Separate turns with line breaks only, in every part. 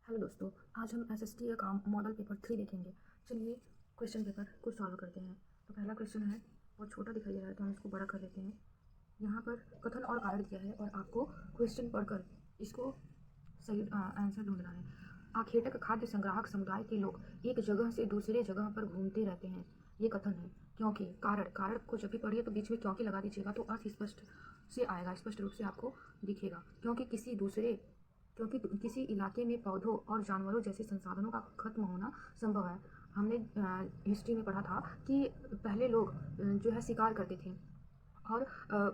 Hello दोस्तों, आज हम एसएसटी का मॉडल पेपर 3 देखेंगे। चलिए क्वेश्चन पेपर को सॉल्व करते हैं। तो पहला क्वेश्चन है, बहुत छोटा दिखाई दे रहा है तो हम इसको बड़ा कर लेते हैं। यहाँ पर कथन और कारण दिया है और आपको क्वेश्चन पढ़कर इसको सही आंसर ढूंढना है। आखेटक खाद्य संग्राहक समुदाय के लोग एक जगह से दूसरे जगह पर घूमते रहते हैं, ये कथन है। क्योंकि कारण कारण को जब भी पढ़िए तो बीच में क्योंकि लगा दीजिएगा तो अर्थ स्पष्ट से आएगा, स्पष्ट रूप से आपको दिखेगा। क्योंकि किसी इलाके में पौधों और जानवरों जैसे संसाधनों का खत्म होना संभव है। हमने हिस्ट्री में पढ़ा था कि पहले लोग जो है शिकार करते थे और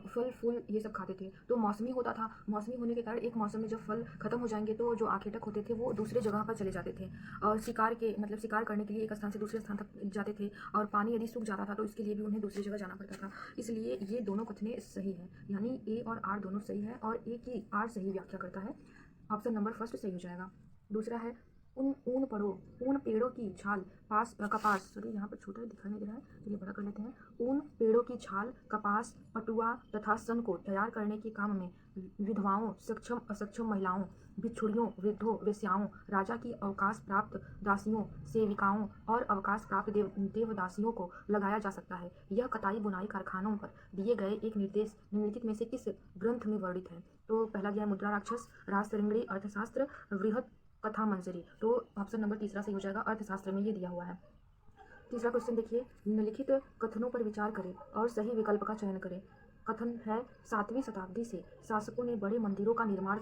फल फूल ये सब खाते थे, तो मौसमी होता था। मौसमी होने के कारण एक मौसम में जब फल खत्म हो जाएंगे तो जो आखेटक होते थे वो दूसरे जगह पर चले जाते थे और शिकार करने के लिए एक स्थान से दूसरे स्थान तक जाते थे। और पानी यदि सूख जाता था तो इसके लिए भी उन्हें दूसरी जगह जाना पड़ता था। इसलिए ये दोनों कथनें सही है, यानी ए और आर दोनों सही है और ए की आर सही व्याख्या करता है। ऑप्शन नंबर फर्स्ट सही हो जाएगा। दूसरा है, ऊन पेड़ों की छाल कपास, सॉरी यहाँ पर छोटा दिखाई नहीं दे रहा है, चलिए बड़ा कर लेते हैं। ऊन पेड़ों की छाल, कपास, पटुआ तथा सन को तैयार करने के काम में विधवाओं, सक्षम असक्षम महिलाओं, भिक्षुणियों, वृद्धों, वेश्याओं, राजा की अवकाश प्राप्त दासियों, सेविकाओं और अवकाश प्राप्त देवदासियों को लगाया जा सकता है। यह कताई बुनाई कारखानों पर दिए गए एक निर्देश निम्नलिखित में से किस ग्रंथ में वर्णित है? तो पहला गया मुद्रा राक्षस, राजतरंगिणी, अर्थशास्त्र, वृहद कथा मंजरी। तो ऑप्शन नंबर तीसरा सही हो जाएगा, अर्थशास्त्र में ये दिया हुआ है। तीसरा क्वेश्चन देखिए, निम्नलिखित कथनों पर विचार करें और सही विकल्प का चयन करें। कथन है, 7वीं शताब्दी से शासकों ने बड़े मंदिरों का निर्माण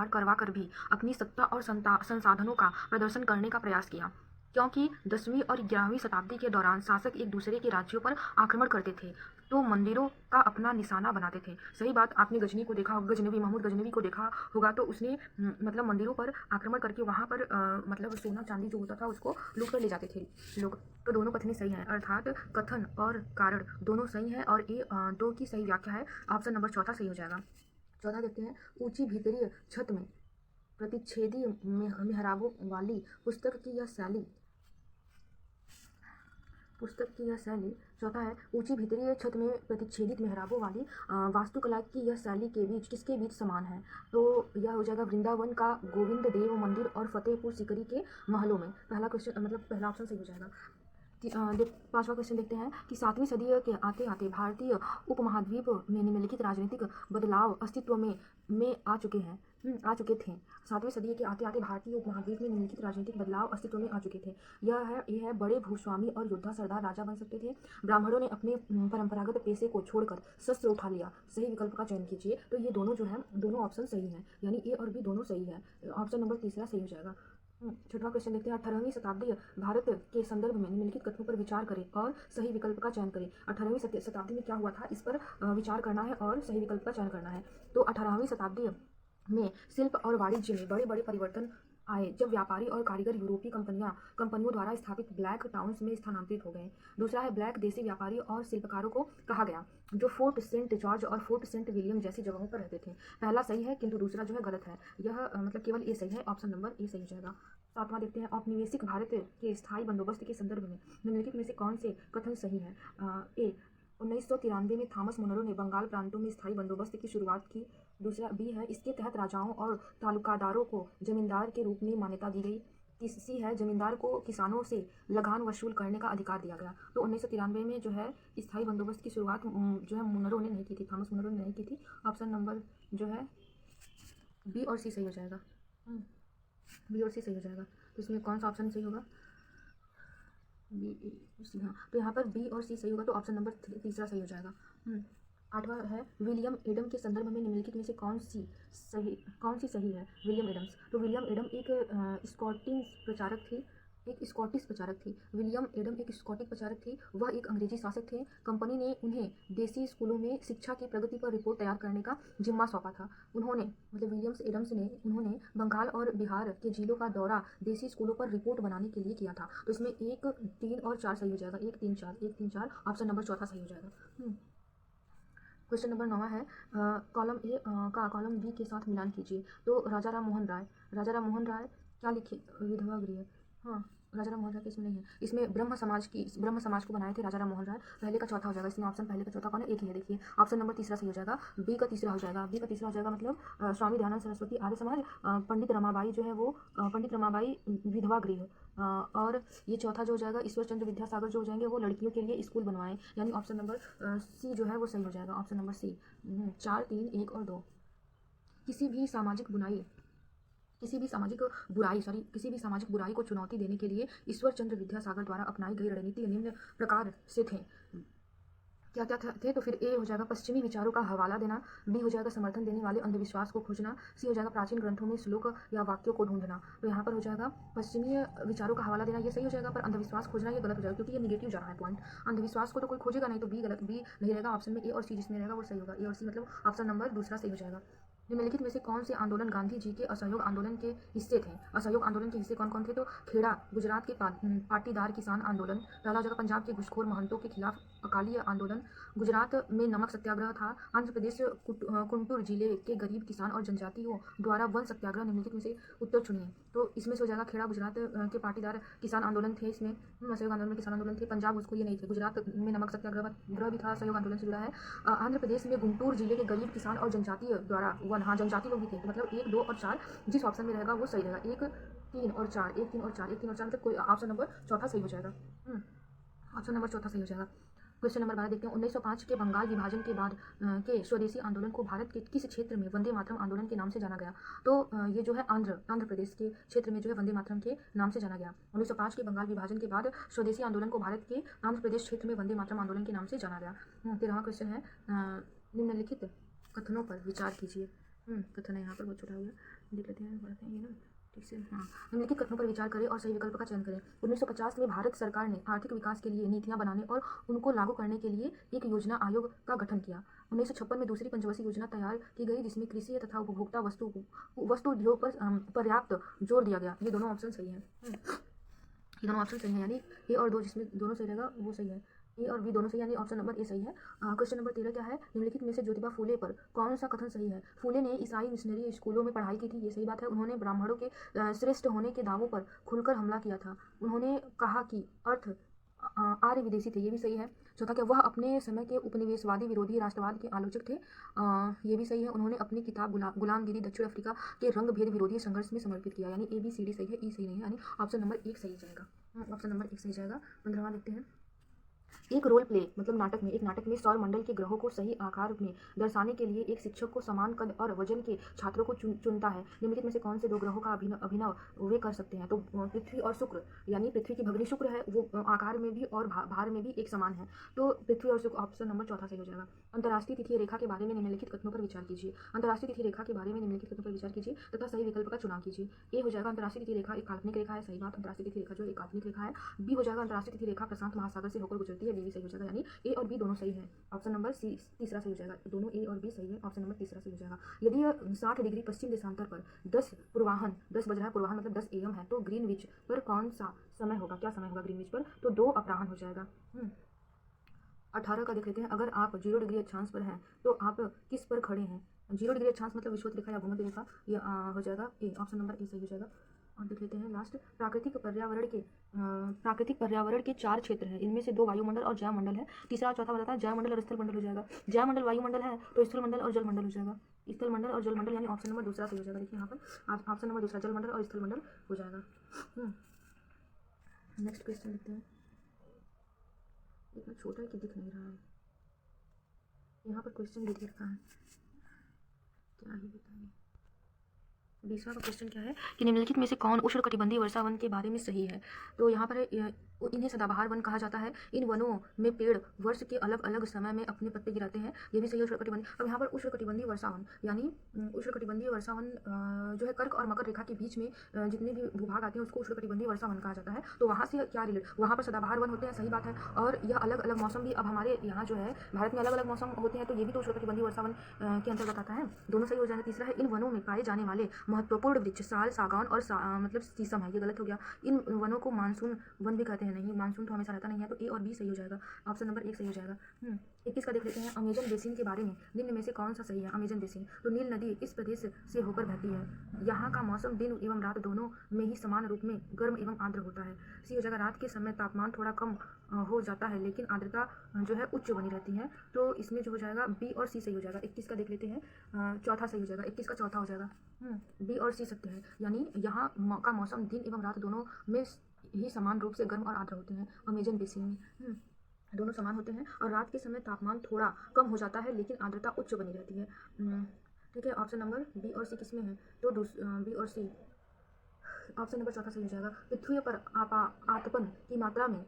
करवाकर भी अपनी सत्ता और संसाधनों का प्रदर्शन करने का प्रयास किया। क्योंकि 10वीं और 11वीं शताब्दी के दौरान शासक एक दूसरे के राज्यों पर आक्रमण करते थे तो मंदिरों का अपना निशाना बनाते थे। सही बात, आपने गजनी को देखा होगा, महमूद गजनवी को देखा होगा, तो उसने मतलब मंदिरों पर आक्रमण करके वहाँ पर मतलब सोना चांदी जो होता था उसको लूट कर ले जाते थे लोग। तो दोनों कथनें सही हैं, अर्थात कथन और कारण दोनों सही हैं और ये दो की सही व्याख्या है। ऑप्शन नंबर चौथा सही हो जाएगा। चौथा देखते हैं, ऊंची भीतरीय छत में प्रतिच्छेदी मेहराबों वाली पुस्तक की यह शैली। चौथा है, ऊंची भीतरीय छत में प्रतिच्छेदित मेहराबों वाली वास्तुकला की यह शैली किसके बीच समान है? तो यह हो जाएगा वृंदावन का गोविंद देव मंदिर और फतेहपुर सीकरी के महलों में। पहला क्वेश्चन मतलब पहला ऑप्शन सही हो जाएगा। पांचवा क्वेश्चन देखते हैं कि 7वीं सदी के आते आते भारतीय उपमहाद्वीप में निम्नलिखित राजनीतिक बदलाव अस्तित्व में आ चुके थे। 7वीं सदी के आते आते भारतीय उपमहाद्वीप में निम्नलिखित राजनीतिक बदलाव अस्तित्व में आ चुके थे। ये है बड़े भूस्वामी और योद्धा सरदार राजा बन सकते थे। ब्राह्मणों ने अपने परंपरागत पेशे को छोड़कर शस्त्र उठा लिया। सही विकल्प का चयन कीजिए। तो ये दोनों जो है दोनों ऑप्शन सही हैं, यानी ए और बी दोनों सही है। ऑप्शन नंबर तीसरा सही हो जाएगा। छठवां क्वेश्चन देखते हैं, 18वीं शताब्दी भारत के संदर्भ में निम्नलिखित कथनों पर विचार करें और सही विकल्प का चयन करें। 18वीं शताब्दी में क्या हुआ था, इस पर विचार करना है और सही विकल्प का चयन करना है। तो 18वीं शताब्दी में शिल्प और वाणिज्य में बड़े बड़े परिवर्तन आए जब व्यापारी और कारीगर यूरोपीय कंपनियों द्वारा स्थापित ब्लैक टाउन्स में स्थानांतरित हो गए। दूसरा है, ब्लैक देसी व्यापारी और शिल्पकारों को कहा गया जो फोर्ट सेंट जॉर्ज और फोर्ट सेंट विलियम जैसी जगहों पर रहते थे। पहला सही है किंतु दूसरा जो है गलत है। यह मतलब केवल ए सही है, ऑप्शन नंबर ए सही हो जाएगा। सातवां देखते हैं, औपनिवेशिक भारत के स्थायी बंदोबस्त के संदर्भ में निम्नलिखित में से कौन से कथन सही है? ए, 1993 में थॉमस मुनरो ने बंगाल प्रांतों में स्थायी बंदोबस्त की शुरुआत की। दूसरा बी है, इसके तहत राजाओं और तालुकादारों को जमींदार के रूप में मान्यता दी गई। सी है, जमींदार को किसानों से लगान वसूल करने का अधिकार दिया गया। तो 1993 में जो है स्थायी बंदोबस्त की शुरुआत जो है मुनरो ने नहीं की थी, थॉमस मुनरो ने नहीं की थी। ऑप्शन नंबर जो है बी और सी सही हो जाएगा। बी और सी सही हो जाएगा। तो इसमें कौन सा ऑप्शन सही होगा? बी ए सी, हाँ, तो यहाँ पर बी और सी सही होगा, तो ऑप्शन नंबर तीसरा सही हो जाएगा। आठवां है, विलियम एडम के संदर्भ में निम्नलिखित में से कौन सी सही है? William Adams. तो विलियम एडम एक स्कॉटिश प्रचारक थी। विलियम एडम एक स्कॉटिश प्रचारक थी। वह एक अंग्रेजी शासक थे। कंपनी ने उन्हें देसी स्कूलों में शिक्षा की प्रगति पर रिपोर्ट तैयार करने का जिम्मा सौंपा था। विलियम्स एडम्स ने उन्होंने बंगाल और बिहार के जिलों का दौरा देसी स्कूलों पर रिपोर्ट बनाने के लिए किया था। तो इसमें 1, 3 और 4 सही हो जाएगा। 1, 3, 4 ऑप्शन नंबर चौथा सही हो जाएगा। क्वेश्चन नंबर 9 है, कॉलम ए का कॉलम बी के साथ मिलान कीजिए। तो राजा राम मोहन राय क्या लिखे? विधवा गृह, हाँ, राजा राम मोहन राय के इसमें नहीं है, इसमें ब्रह्म समाज को बनाए थे राजा राम मोहन राय। पहले का चौथा हो जाएगा, इसमें ऑप्शन पहले का चौथा कौन है, एक ही है। देखिए ऑप्शन नंबर तीसरा सही हो जाएगा, बी का तीसरा हो जाएगा। बी का तीसरा हो जाएगा मतलब स्वामी दयानंद सरस्वती आर्य समाज, पंडित रमाबाई जो है वो पंडित रमाबाई विधवा गृह, और ये चौथा जो हो जाएगा ईश्वर चंद्र विद्यासागर जो हो जाएंगे वो लड़कियों के लिए स्कूल बनवाएं, यानी ऑप्शन नंबर सी जो है वो सही हो जाएगा, ऑप्शन नंबर सी। 4, 3, 1 और 2। किसी भी सामाजिक बुराई को चुनौती देने के लिए ईश्वर चंद्र विद्यासागर द्वारा अपनाई गई रणनीति निम्न प्रकार से थे। क्या क्या थे, तो फिर ए हो जाएगा पश्चिमी विचारों का हवाला देना, बी हो जाएगा समर्थन देने वाले अंधविश्वास को खोजना, सी हो जाएगा प्राचीन ग्रंथों में श्लोक या वाक्यों को ढूंढना। तो यहाँ पर हो जाएगा पश्चिमी विचारों का हवाला देना, ये सही हो जाएगा, पर अंधविश्वास खोजना ये गलत हो जाएगा क्योंकि ये निगेटिव जा रहा है पॉइंट। अंधविश्वास को तो कोई खोजेगा नहीं, तो बी गलत, बी नहीं रहेगा। ऑप्शन में ए और सी जिसमें रहेगा वो सही होगा, ए और सी मतलब ऑप्शन नंबर दूसरा सही हो जाएगा। निम्नलिखित में से कौन से आंदोलन गांधी जी के असहयोग आंदोलन के हिस्से थे। असहयोग आंदोलन के हिस्से कौन कौन थे, तो खेड़ा गुजरात के पाटीदार किसान आंदोलन, पहला जगह पंजाब के घुसखोर महंतों के खिलाफ अकाली आंदोलन, गुजरात में नमक सत्याग्रह था, आंध्र प्रदेश कुंटूर जिले के गरीब किसान और जनजातियों द्वारा वन सत्याग्रह। निम्नलिखित में से उत्तर चुनिए। तो इसमें से हो जाएगा खेड़ा गुजरात के पाटीदार किसान आंदोलन थे, इसमें असहयोग आंदोलन में किसान आंदोलन थे। पंजाब घुसखोर ये नहीं थे, गुजरात में नमक सत्याग्रह भी था, सहयोग आंदोलन से जुड़ा है। आंध्र प्रदेश में गुंटूर जिले के गरीब किसान और जनजातीय द्वारा वन, हाँ जनजाति लोग भी थे, तो मतलब 1, 2 और 4 जिस ऑप्शन में रहेगा वो सही रहेगा। 1, 3 और 4, 1, 3 और 4, 1, 3 और 4 मतलब कोई ऑप्शन नंबर चौथा सही हो जाएगा। ऑप्शन नंबर चौथा सही हो जाएगा। क्वेश्चन नंबर 12 देखते हैं। 1905 के बंगाल विभाजन के बाद के स्वदेशी आंदोलन को भारत के किस क्षेत्र में वंदे मातरम आंदोलन के नाम से जाना गया। तो ये जो है आंध्र प्रदेश के क्षेत्र में जो है वंदे मातरम के नाम से जाना गया। 1905 के बंगाल विभाजन के बाद स्वदेशी आंदोलन को भारत के आंध्र प्रदेश क्षेत्र में वंदे मातरम आंदोलन के नाम से जाना गया। 13वां क्वेश्चन है, निम्नलिखित कथनों पर विचार कीजिए। कथन है यहाँ पर बहुत छोटा हो गया, देख लेते हैं, पढ़ते हैं ये ना ठीक से। हाँ, निम्नलिखित कथनों पर विचार करें और सही विकल्प का चयन करें। 1950 में भारत सरकार ने आर्थिक विकास के लिए नीतियां बनाने और उनको लागू करने के लिए एक योजना आयोग का गठन किया। 1956 में दूसरी पंचवर्षीय योजना तैयार की गई जिसमें कृषि तथा उपभोक्ता वस्तु उद्योग पर पर्याप्त जोर दिया गया। ये दोनों ऑप्शन सही हैं, ये दोनों ऑप्शन सही हैं, यानी ए और 2 जिसमें दोनों सही रहेगा वो सही है। ए और बी दोनों सही, यानी ऑप्शन नंबर ए सही है। क्वेश्चन नंबर 13 क्या है, निम्नलिखित में से ज्योतिबा फूले पर कौन सा कथन सही है। फूले ने ईसाई मिशनरी स्कूलों में पढ़ाई की थी, ये सही बात है। उन्होंने ब्राह्मणों के श्रेष्ठ होने के दावों पर खुलकर हमला किया था। उन्होंने कहा कि अर्थ आर्य विदेशी थे, ये भी सही है। चौथा क्या, वह अपने समय के उपनिवेशवादी विरोधी राष्ट्रवाद के आलोचक थे, ये भी सही है। उन्होंने अपनी किताब गुलामगिरी दक्षिण अफ्रीका के रंग भेद विरोधी संघर्ष में समर्पित किया, यानी ए बी सी डी सही है, ई सही नहीं है, यानी ऑप्शन नंबर 1 सही जाएगा। ऑप्शन नंबर 1 सही जाएगा। 15वां देखते हैं। एक रोल प्ले मतलब एक नाटक में सौरमंडल के ग्रहों को सही आकार में दर्शाने के लिए एक शिक्षक को समान कद और वजन के छात्रों को चुनता है। निम्नलिखित में से कौन से 2 ग्रहों का अभिनव वे कर सकते हैं। तो पृथ्वी और शुक्र, यानी पृथ्वी की भगिनी शुक्र है, वो आकार में भी और भार में भी एक समान है, तो पृथ्वी और शुक्र ऑप्शन नंबर चौथा सही हो जाएगा। अंतर्राष्ट्रीय तिथि रेखा के बारे में निम्नलिखित कथनों पर विचार कीजिए। अंतर्राष्ट्रीय तिथि रेखा के बारे में निम्नलिखित कथनों पर विचार कीजिए तथा सही विकल्प का चुनाव कीजिए। ए हो जाएगा अंतर्राष्ट्रीय तिथि रेखा एक काल्पनिक रेखा है, सही बात, अंतर्राष्ट्रीय तिथि रेखा जो एक काल्पनिक रेखा है। बी हो जाएगा अंतर्राष्ट्रीय तिथि रेखा प्रशांत महासागर से होकर गुजरती है, बी भी सही हो जाएगा, यानी ए और बी दोनों सही है। ऑप्शन नंबर सी तीसरा सही हो जाएगा, दोनों ए और बी सही है, ऑप्शन नंबर तीसरा सही हो जाएगा। यदि 60 डिग्री पश्चिम देशांतर पर 10 बज रहा है, पूर्वाहन मतलब 10 AM है, तो ग्रीनविच पर कौन सा समय होगा, क्या समय होगा ग्रीनविच पर, तो 2 अपराह्न हो जाएगा। 18 का देख लेते हैं। अगर आप 0 डिग्री अक्षांश पर हैं तो आप किस पर खड़े हैं। 0 डिग्री अक्षांश मतलब विषुवत रेखा या भूमध्य रेखा, ये हो जाएगा ए, ऑप्शन नंबर ए सही हो जाएगा। और देख लेते हैं लास्ट, प्राकृतिक पर्यावरण के 4 क्षेत्र हैं, इनमें से 2 वायुमंडल और जैवमंडल है। तीसरा और चौथा बताता है जैवमंडल और स्थलमंडल हो जाएगा। जैवमंडल वायुमंडल है तो स्थलमंडल और जलमंडल हो जाएगा, स्थलमंडल और जलमंडल, यानी ऑप्शन नंबर दूसरा सही हो जाएगा। देखिए यहाँ पर ऑप्शन नंबर दूसरा जलमंडल और स्थलमंडल हो जाएगा। नेक्स्ट क्वेश्चन देखते हैं। इतना छोटा है कि दिख नहीं रहा है, यहाँ पर क्वेश्चन लिख रखा है, क्या ही बताइए। 20वां का क्वेश्चन क्या है कि निम्नलिखित में से कौन उष्णकटिबंधीय वर्षा वन के बारे में सही है। तो यहाँ पर इन्हें सदाबहार वन कहा जाता है। इन वनों में पेड़ वर्ष के अलग अलग समय में अपने पत्ते गिराते हैं, ये भी सही है उष्णकटिबंधीय। अब यहाँ पर उष्णकटिबंधीय वर्षा वन, यानी उष्णकटिबंधीय वर्षा वन जो है कर्क और मकर रेखा के बीच में जितने भी भूभाग आते हैं उसको उष्णकटिबंधीय वर्षा वन कहा जाता है। तो वहाँ से क्या रिलेट, वहाँ पर सदाबहार वन होते हैं, सही बात है। और यह अलग अलग मौसम भी, अब हमारे यहाँ जो है भारत में अलग अलग मौसम होते हैं, तो ये भी तो उष्णकटिबंधीय वर्षा वन के अंतर्गत आता है, दोनों सही हो जाएंगे। तीसरा है इन वनों में पाए जाने वाले महत्वपूर्ण वृक्ष साल, सागौन और मतलब शीशम है, ये गलत हो गया। इन वनों को मानसून वन भी कहते हैं। रहते हैं, नहीं मानसून तो हमेशा रहता नहीं है, तो ए और बी सही हो जाएगा, ऑप्शन नंबर 1 सही हो जाएगा। 21 का देख लेते हैं, अमेजन बेसिन के बारे में निम्न में से कौन सा सही है। अमेजन बेसिन, तो नील नदी इस प्रदेश से होकर बहती है। यहाँ का मौसम दिन एवं रात दोनों में ही समान रूप में गर्म एवं आर्द्र होता है। सी हो जाएगा, रात के समय तापमान थोड़ा कम हो जाता है लेकिन आर्द्रता जो है उच्च बनी रहती है, तो इसमें जो हो जाएगा बी और सी सही हो जाएगा। 21 का देख लेते हैं, चौथा सही हो जाएगा, 21 का चौथा हो जाएगा। बी और सी सत्य है, यानी यहाँ का मौसम दिन एवं रात दोनों में ही समान रूप से गर्म और आर्द्र होते हैं। अमेजन बेसिन में दोनों समान होते हैं और रात के समय तापमान थोड़ा कम हो जाता है लेकिन आर्द्रता उच्च बनी रहती है। ठीक है, ऑप्शन नंबर बी और सी किसमें है, तो बी और सी, ऑप्शन नंबर चौथा सही हो जाएगा। पृथ्वी पर आतपन की मात्रा में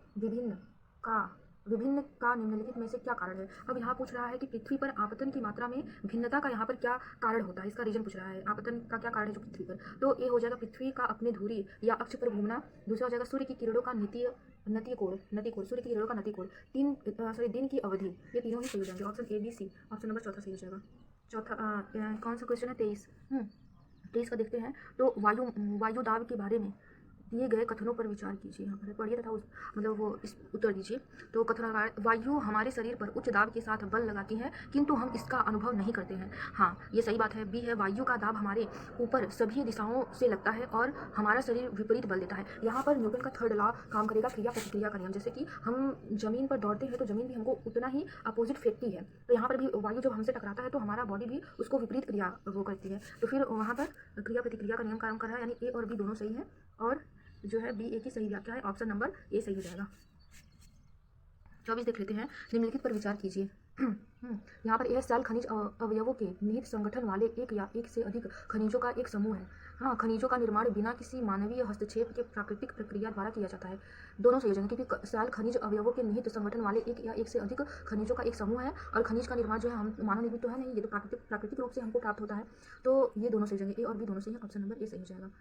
विभिन्न का निम्नलिखित में से क्या कारण है। अब यहाँ पूछ रहा है कि पृथ्वी पर आपतन की मात्रा में भिन्नता का यहाँ पर क्या कारण होता है, इसका रीजन पूछ रहा है, आपतन का क्या कारण है जो पृथ्वी पर। तो ये हो जाएगा पृथ्वी का अपने धुरी या अक्ष पर घूमना। दूसरा हो जाएगा सूर्य की किरणों का नतीय कोण, सूर्य की किरणों का नतीय कोण, दिन की अवधि, ये तीनों ही सही हो जाएंगे। Option A B C, option number चौथा सही हो जाएगा। चौथा कौन सा क्वेश्चन है, 23 का देखते हैं, तो वायु दाब के बारे में दिए गए कथनों पर विचार कीजिए। यहाँ पर पढ़िए तथा इस उत्तर दीजिए। तो कथन, वायु हमारे शरीर पर उच्च दाब के साथ बल लगाती है किंतु हम इसका अनुभव नहीं करते हैं। हाँ, ये सही बात है, बी है, वायु का दाब हमारे ऊपर सभी दिशाओं से लगता है और हमारा शरीर विपरीत बल देता है। यहाँ पर न्यूटन का थर्ड लॉ काम करेगा, क्रिया प्रतिक्रिया का नियम। जैसे कि हम जमीन पर दौड़ते हैं तो जमीन भी हमको उतना ही अपोजिट फेंकती है, तो यहाँ पर भी वायु जब हमसे टकराता है तो हमारा बॉडी भी उसको विपरीत क्रिया वो करती है। तो फिर वहाँ पर क्रिया प्रतिक्रिया का नियम काम कर रहा है, यानी ए और बी दोनों सही है और जो है बी ए की सही व्याख्या है, ऑप्शन नंबर ए सही हो जाएगा। 24 देख लेते हैं, निम्नलिखित पर विचार कीजिए। यहाँ पर यह सेल खनिज अवयवों के निहित संगठन वाले एक या एक से अधिक खनिजों का एक समूह है। हाँ, खनिजों का निर्माण बिना किसी मानवीय हस्तक्षेप के प्राकृतिक प्रक्रिया द्वारा किया जाता है। दोनों सही हो जाएंगे क्योंकि सेल खनिज अवयवों के निहित संगठन वाले एक या एक से अधिक खनिजों का एक समूह है और खनिज का निर्माण जो है हम मानव निर्मित तो है नहीं, ये तो प्राकृतिक रूप से हमको प्राप्त होता है, तो ये दोनों सही हो जाएंगे, ए और बी दोनों सही है, ऑप्शन नंबर ए सही हो जाएगा।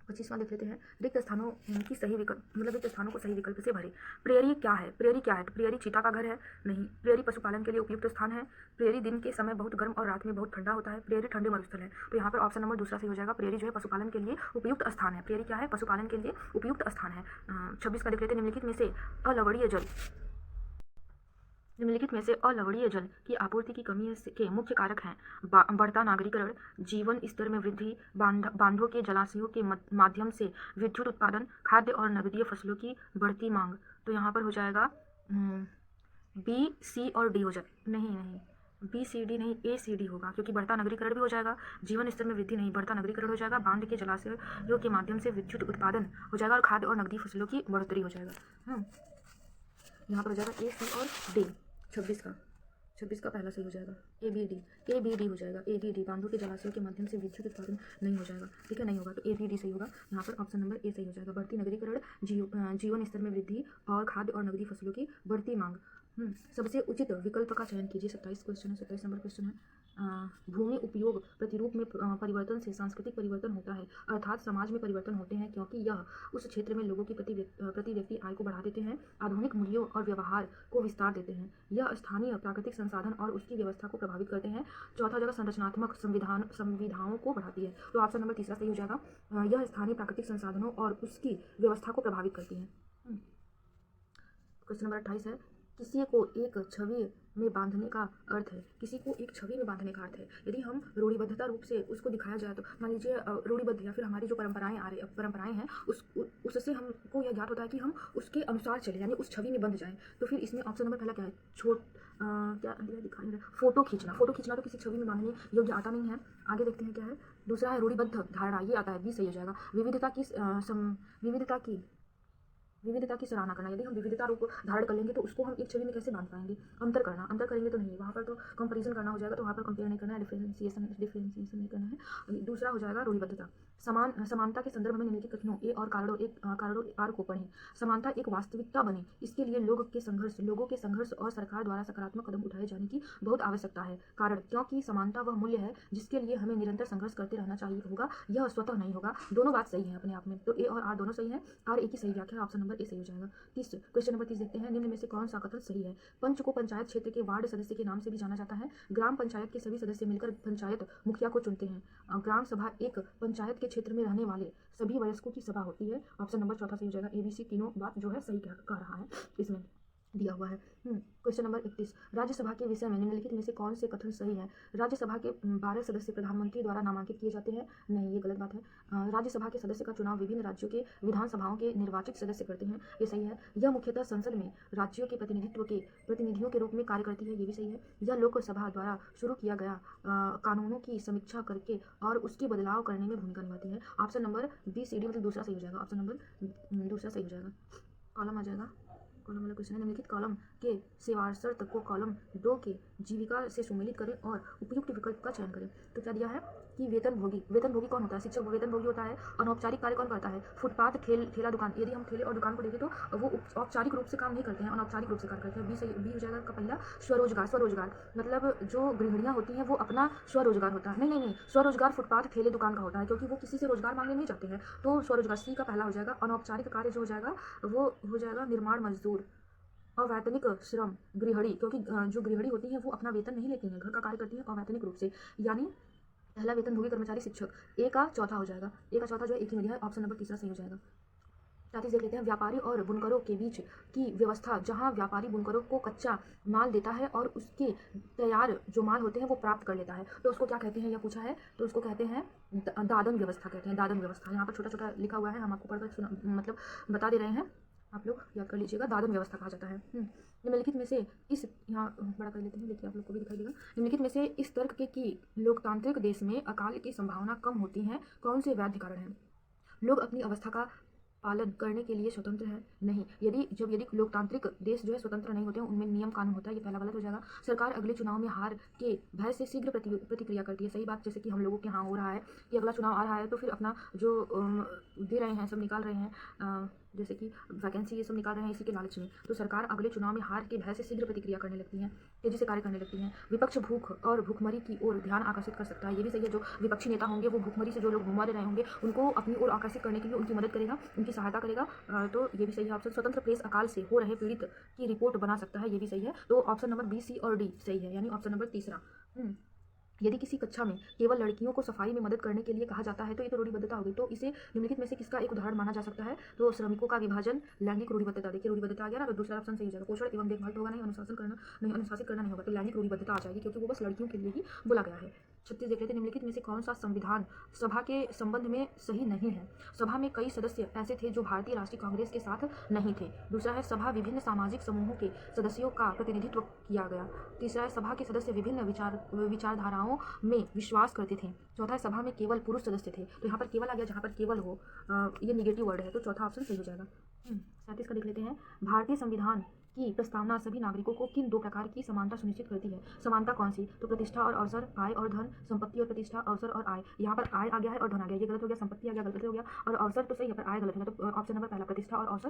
25वां देख लेते हैं, रिक्त स्थानों की सही विकल्प, मतलब रिक्त स्थानों को सही विकल्प से भरे। प्रेयरी क्या है, प्रेयरी क्या है, तो प्रेयरी चीता का घर है, नहीं। प्रेयरी पशुपालन के लिए उपयुक्त स्थान है। प्रेयरी दिन के समय बहुत गर्म और रात में बहुत ठंडा होता है। प्रेयरी ठंडे मरुस्थल है, तो यहाँ पर ऑप्शन नंबर दूसरा सही हो जाएगा। प्रेयरी जो है पशुपालन के लिए उपयुक्त स्थान है। प्रेयरी क्या है, पशुपालन के लिए उपयुक्त स्थान है। 26 का देख लेते हैं, निम्नलिखित में से अलवणीय जल की आपूर्ति की कमी के मुख्य कारक हैं बढ़ता नागरीकरण, जीवन स्तर में वृद्धि, बांधों के जलाशयों के माध्यम से विद्युत उत्पादन, खाद्य और नगदीय फसलों की बढ़ती मांग। तो यहाँ पर हो जाएगा बी सी और डी हो जाए, नहीं बी सी डी नहीं, ए सी डी होगा, क्योंकि बढ़ता नगरीकरण भी हो जाएगा, जीवन स्तर में वृद्धि नहीं, बढ़ता नगरीकरण हो जाएगा, बांध के जलाशयों के माध्यम से विद्युत उत्पादन हो जाएगा और खाद्य और नगदी फसलों की बढ़ोतरी हो जाएगा। यहाँ पर हो जाएगा ए सी और डी। 26 का पहला सही हो जाएगा, ए बी डी हो जाएगा, ए बी डी, बांधों के जलाशयों के माध्यम से विद्युत उत्पादन नहीं हो जाएगा, ठीक है, नहीं होगा, तो ए बी डी सही होगा। यहाँ पर ऑप्शन नंबर ए सही हो जाएगा। बढ़ती नगरीकरण, जीवन स्तर में वृद्धि और खाद्य और नगदी फसलों की बढ़ती मांग। सबसे उचित विकल्प का चयन कीजिए। 27 क्वेश्चन है, 27 नंबर क्वेश्चन है। भूमि उपयोग प्रतिरूप में परिवर्तन से सांस्कृतिक परिवर्तन होता है, अर्थात समाज में परिवर्तन होते हैं क्योंकि यह उस क्षेत्र में लोगों की प्रति व्यक्ति आय को बढ़ा देते हैं, आधुनिक मूल्यों और व्यवहार को विस्तार देते हैं। यह स्थानीय प्राकृतिक संसाधन और उसकी व्यवस्था को प्रभावित करते हैं। चौथा जगह संरचनात्मक संविधाओं को बढ़ाती है, तो ऑप्शन नंबर तीसरा सही हो जाएगा। यह स्थानीय प्राकृतिक संसाधनों और उसकी व्यवस्था को प्रभावित करती है। क्वेश्चन नंबर 28 है, किसी को एक छवि में बांधने का अर्थ है। किसी को एक छवि में बांधने का अर्थ है, यदि हम रूढ़िबद्धता रूप से उसको दिखाया जाए तो मान लीजिए रूढ़िबद्ध या फिर हमारी जो परंपराएं हैं उससे हमको यह ज्ञात होता है कि हम उसके अनुसार चले, यानी उस छवि में बंध जाएं। तो फिर इसमें ऑप्शन नंबर पहला क्या है, क्या दिखाई फोटो खींचना तो किसी छवि में बांधने योग्य आता नहीं है। आगे देखते हैं क्या है, दूसरा है रूढ़िबद्ध धारणा, ये आता है, बी सही हो जाएगा। विविधता की सराहना करना, यदि हम विविधता रूप धारण कर लेंगे तो उसको हम एक छवि में कैसे बांध पाएंगे। अंतर करेंगे तो नहीं, वहाँ पर तो कंपैरिजन करना हो जाएगा, तो वहाँ पर कंपेयर नहीं करना है, डिफरेंशिएशन नहीं करना है। दूसरा हो जाएगा रूढ़िबद्धता। समानता के संदर्भ में निम्नलिखित कथनों ए और कारणों आर को पढ़ें। समानता एक वास्तविकता बने, इसके लिए लोगों के संघर्ष और सरकार द्वारा सकारात्मक कदम उठाए जाने की बहुत आवश्यकता है। कारण, क्योंकि समानता वह मूल्य है जिसके लिए हमें निरंतर संघर्ष करते रहना चाहिए होगा, यह स्वतः नहीं होगा। दोनों बात सही है अपने आप में, तो ए और आर दोनों सही है। आर ए की सही व्याख्या ऑप्शन नंबर ए सही हो जाएगा। 30 क्वेश्चन नंबर 30 देखते हैं, निम्न में से कौन सा कथन सही है? पंच को पंचायत क्षेत्र के वार्ड सदस्य के नाम से भी जाना जाता है। ग्राम पंचायत के सभी सदस्य मिलकर पंचायत मुखिया को चुनते हैं। ग्राम सभा एक पंचायत के क्षेत्र में रहने वाले सभी वयस्कों की सभा होती है। ऑप्शन नंबर चौथा सही हो जाएगा। ABC तीनों बात जो है सही कह रहा है, इसमें दिया हुआ है। क्वेश्चन नंबर 31, राज्यसभा के विषय में निम्नलिखित में से कौन से कथन सही है? राज्यसभा के 12 सदस्य प्रधानमंत्री द्वारा नामांकित किए जाते हैं। नहीं, ये गलत बात है। राज्यसभा के सदस्य का चुनाव विभिन्न राज्यों के विधानसभाओं के निर्वाचित सदस्य करते हैं, ये सही है। यह मुख्यतः संसद में राज्यों के प्रतिनिधियों के रूप में कार्य करती है, ये भी सही है। यह लोकसभा द्वारा शुरू किया गया कानूनों की समीक्षा करके और उसके बदलाव करने में भूमिका निभाती है। ऑप्शन नंबर BCD मतलब दूसरा सही हो जाएगा। ऑप्शन नंबर दूसरा सही हो जाएगा। कॉलम आ जाएगा, कॉलम वाला क्वेश्चन है, निम्नलिखित कॉलम के सेवाशर्त को कॉलम 2 के जीविका से सुमेलित करें और उपयुक्त विकल्प का चयन करें। तो क्या दिया है कि वेतनभोगी कौन होता है? शिक्षक वेतनभोगी होता है। अनौपचारिक कार्य कौन करता है? फुटपाथ, ठेला दुकान। यदि हम ठेले और दुकान को देखें तो वो औपचारिक रूप से काम नहीं करते हैं, अनौपचारिक रूप से कार्य करते हैं। बी हो जाएगा का पहला। स्वरोजगार मतलब जो गृहिणियाँ होती हैं वो अपना स्वरोजगार होता है। नहीं, स्वरोजगार फुटपाथ, ठेले दुकान का होता है, क्योंकि वो किसी से रोजगार मांगने नहीं जाते हैं। तो स्वरोजगार सी का पहला हो जाएगा। अनौपचारिक कार्य जो हो जाएगा वो हो जाएगा निर्माण मजदूर। अवैतनिक श्रम गृहिणी, क्योंकि जो गृहिणी होती हैं वो अपना वेतन नहीं लेती हैं, घर का कार्य करती हैं अवैतनिक रूप से, यानी पहला वेतनभोगी कर्मचारी शिक्षक। ए का चौथा हो जाएगा। ए का चौथा जो है एक ही में दिया है। ऑप्शन नंबर तीसरा सही हो जाएगा। 34 देख लेते हैं, व्यापारी और बुनकरों के बीच की व्यवस्था, जहां व्यापारी बुनकरों को कच्चा माल देता है और उसके तैयार जो माल होते हैं वो प्राप्त कर लेता है, तो उसको क्या कहते हैं, यह पूछा है। तो उसको कहते हैं दादन व्यवस्था कहते हैं। दादन व्यवस्था यहाँ पर छोटा छोटा लिखा हुआ है, हम आपको पढ़कर मतलब बता दे रहे हैं, आप लोग याद कर लीजिएगा। दादन व्यवस्था कहा जाता है। निम्नलिखित में से इस यहाँ बड़ा कर लेते हैं, देखिए आप लोग को भी दिखाई देगा। निम्नलिखित में से इस तर्क के कि लोकतांत्रिक देश में अकाल की संभावना कम होती है कौन से वैध कारण है? लोग अपनी अवस्था का पालन करने के लिए स्वतंत्र है? नहीं। यदि लोकतांत्रिक देश जो है स्वतंत्र नहीं होते हैं, उनमें नियम कानून होता है, ये पहला गलत हो जाएगा। सरकार अगले चुनाव में हार के भय से शीघ्र प्रतिक्रिया करती है, सही बात। जैसे कि हम लोगों के यहाँ हो रहा है कि अगला चुनाव आ रहा है तो फिर अपना जो दे रहे हैं, सब निकाल रहे हैं, जैसे कि वैकेंसी ये सब निकाल रहे हैं इसी के लालच में, तो सरकार अगले चुनाव में हार के भय से शीघ्र प्रतिक्रिया करने लगती है, तेजी से कार्य करने लगती हैं। विपक्ष भूख और भूखमरी की ओर ध्यान आकर्षित कर सकता है, ये भी सही है। जो विपक्षी नेता होंगे वो भूखमरी से जो लोग मर रहे होंगे उनको अपनी ओर आकर्षित करने के लिए उनकी मदद करेगा, उनकी सहायता करेगा, तो ये भी सही है। ऑप्शन स्वतंत्र प्रेस अकाल से हो रहे पीड़ित की रिपोर्ट बना सकता है, ये भी सही है। तो ऑप्शन नंबर B, C और D सही है, यानी ऑप्शन नंबर तीसरा। यदि किसी कक्षा में केवल लड़कियों को सफाई में मदद करने के लिए कहा जाता है तो ये तो रूढ़िबद्धता होगी, तो इसे निम्नलिखित में से किसका एक उदाहरण माना जा सकता है? तो श्रमिकों का विभाजन, लैंगिक रूढ़िबद्धता। देखिए रूढ़िबद्धता आ गया ना, तो दूसरा ऑप्शन सही हो जाएगा। पोषण एवं देखभाल तो होगा नहीं, अनुशासित करना नहीं होगा, तो लैंगिक रूढ़िबद्धता आ जाएगी, क्योंकि वो बस लड़कियों के लिए ही बोला गया है। 36 देख लेते हैं, निम्नलिखित में से कौन सा संविधान सभा के संबंध में सही नहीं है? सभा में कई सदस्य ऐसे थे जो भारतीय राष्ट्रीय कांग्रेस के साथ नहीं थे। दूसरा है सभा विभिन्न सामाजिक समूहों के सदस्यों का प्रतिनिधित्व किया गया। तीसरा है सभा के सदस्य विभिन्न विचारधाराओं में विश्वास करते थे। चौथा है सभा में केवल पुरुष सदस्य थे, तो यहाँ पर केवल आ गया, जहाँ पर केवल हो ये निगेटिव वर्ड है, तो चौथा ऑप्शन सही हो जाएगा। 37 का देख लेते हैं, भारतीय संविधान की प्रस्तावना सभी नागरिकों को किन 2 प्रकार की समानता सुनिश्चित करती है? समानता कौन सी? तो प्रतिष्ठा और अवसर, आय और धन, संपत्ति और प्रतिष्ठा, अवसर और आय। यहाँ पर आय आ गया है और धन आ गया, ये गलत हो गया। संपत्ति आ गया, गलत हो गया, और अवसर तो सही है पर आय गलत है, तो ऑप्शन नंबर पहला प्रतिष्ठा और अवसर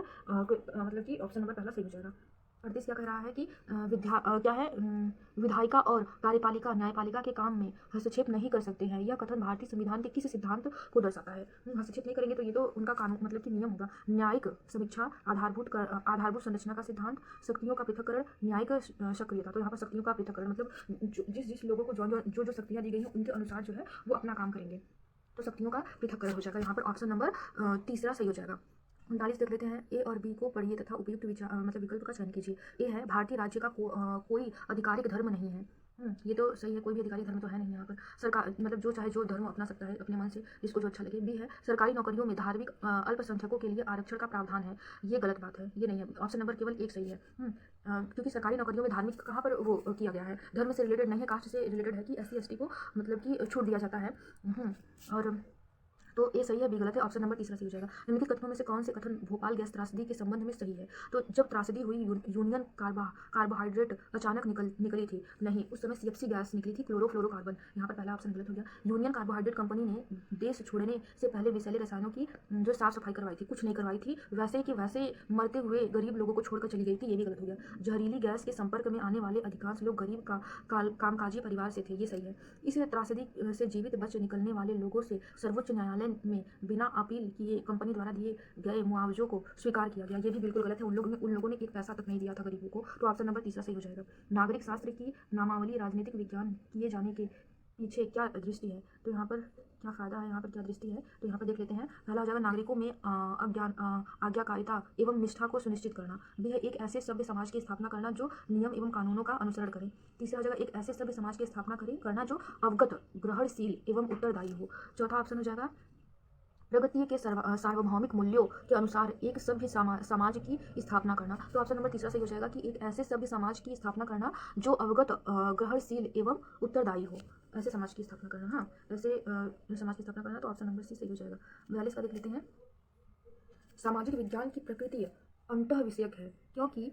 मतलब कि ऑप्शन नंबर पहला सही हो जाएगा। 38 क्या कह रहा है कि विधायिका और कार्यपालिका न्यायपालिका के काम में हस्तक्षेप नहीं कर सकते हैं। यह कथन भारतीय संविधान के किस सिद्धांत को दर्शाता है? हस्तक्षेप नहीं करेंगे तो ये तो उनका कानून मतलब कि नियम होगा। न्यायिक समीक्षा, आधारभूत संरचना का सिद्धांत, शक्तियों का पृथक्करण, न्यायिक सक्रियता। तो यहाँ पर शक्तियों का पृथक्करण मतलब जिस लोगों को जो शक्तियाँ दी गई हैं उनके अनुसार जो है वो अपना काम करेंगे, तो शक्तियों का पृथक्करण हो जाएगा। यहाँ पर ऑप्शन नंबर तीसरा सही हो जाएगा। 39 देख लेते हैं, ए और बी को पढ़िए तथा उपयुक्त मतलब विकल्प का चयन कीजिए। ए है भारतीय राज्य का कोई आधिकारिक धर्म नहीं है। ये तो सही है, कोई भी अधिकारी धर्म तो है नहीं यहाँ पर। सरकार मतलब जो चाहे जो धर्म अपना सकता है अपने मन से, जिसको जो अच्छा लगे। बी है सरकारी नौकरियों में धार्मिक अल्पसंख्यकों के लिए आरक्षण का प्रावधान है, ये गलत बात है, ये नहीं है। ऑप्शन नंबर केवल एक सही है, क्योंकि सरकारी नौकरियों में धार्मिक कहाँ पर वो किया गया है, धर्म से रिलेटेड नहीं है, कास्ट से रिलेटेड है कि SC ST को मतलब कि छूट दिया जाता है। और तो ये सही है, बी गलत है, ऑप्शन नंबर तीसरा सही हो जाएगा। निम्नलिखित कथनों में से कौन से कथन भोपाल गैस त्रासदी के संबंध में सही है? तो जब त्रासदी हुई यूनियन कार्बोहाइड्रेट अचानक निकली थी, नहीं, उस समय CFC गैस निकली थी, क्लोरोफ्लोरोकार्बन। यहाँ पर पहला ऑप्शन गलत हो गया। यूनियन कार्बोहाइड्रेट कंपनी ने देश छोड़ने से पहले विषैले रसायनों की जो साफ सफाई करवाई थी, कुछ नहीं करवाई थी, वैसे कि वैसे मरते हुए गरीब लोगों को छोड़कर चली गई थी, ये भी गलत हो गया। जहरीली गैस के संपर्क में आने वाले अधिकांश लोग गरीब कामकाजी परिवार से थे, ये सही है। इस त्रासदी से जीवित बच निकलने वाले लोगों से सर्वोच्च न्यायालय कार्यान्वयन में बिना अपील किए कंपनी द्वारा दिए गए मुआवजों को स्वीकार किया गया। ये भी बिल्कुल गलत है। उन लोगों ने एक पैसा तक नहीं दिया था गरीबों को। तो ऑप्शन नंबर तीसरा सही हो जाएगा। नागरिक शास्त्र की नामावली राजनीतिक विज्ञान किए जाने के पीछे क्या दृष्टि है? तो यहाँ पर क्या फ़ायदा है, यहाँ पर क्या दृष्टि है? तो यहाँ पर देख लेते हैं। पहला हो जाएगा नागरिकों में आज्ञाकारिता एवं निष्ठा को सुनिश्चित करना। बी है एक ऐसे सभ्य समाज की स्थापना करना जो नियम एवं कानूनों का अनुसरण करे। तीसरा हो जाएगा एक ऐसे सभ्य समाज की स्थापना करना जो अवगत, ग्रहणशील एवं उत्तरदायी हो। चौथा ऑप्शन हो जाएगा प्रगति के सार्वभौमिक मूल्यों के अनुसार एक सभ्य समाज की स्थापना करना। तो ऑप्शन नंबर तीसरा सही हो जाएगा कि एक ऐसे सभ्य समाज की स्थापना करना जो अवगत, ग्रहणशील एवं उत्तरदायी हो। ऐसे समाज की स्थापना करना, हाँ, ऐसे समाज की स्थापना करना। तो ऑप्शन नंबर सी सही हो जाएगा। 42 का देख लेते हैं। सामाजिक विज्ञान की प्रकृति अंतः विषयक है क्योंकि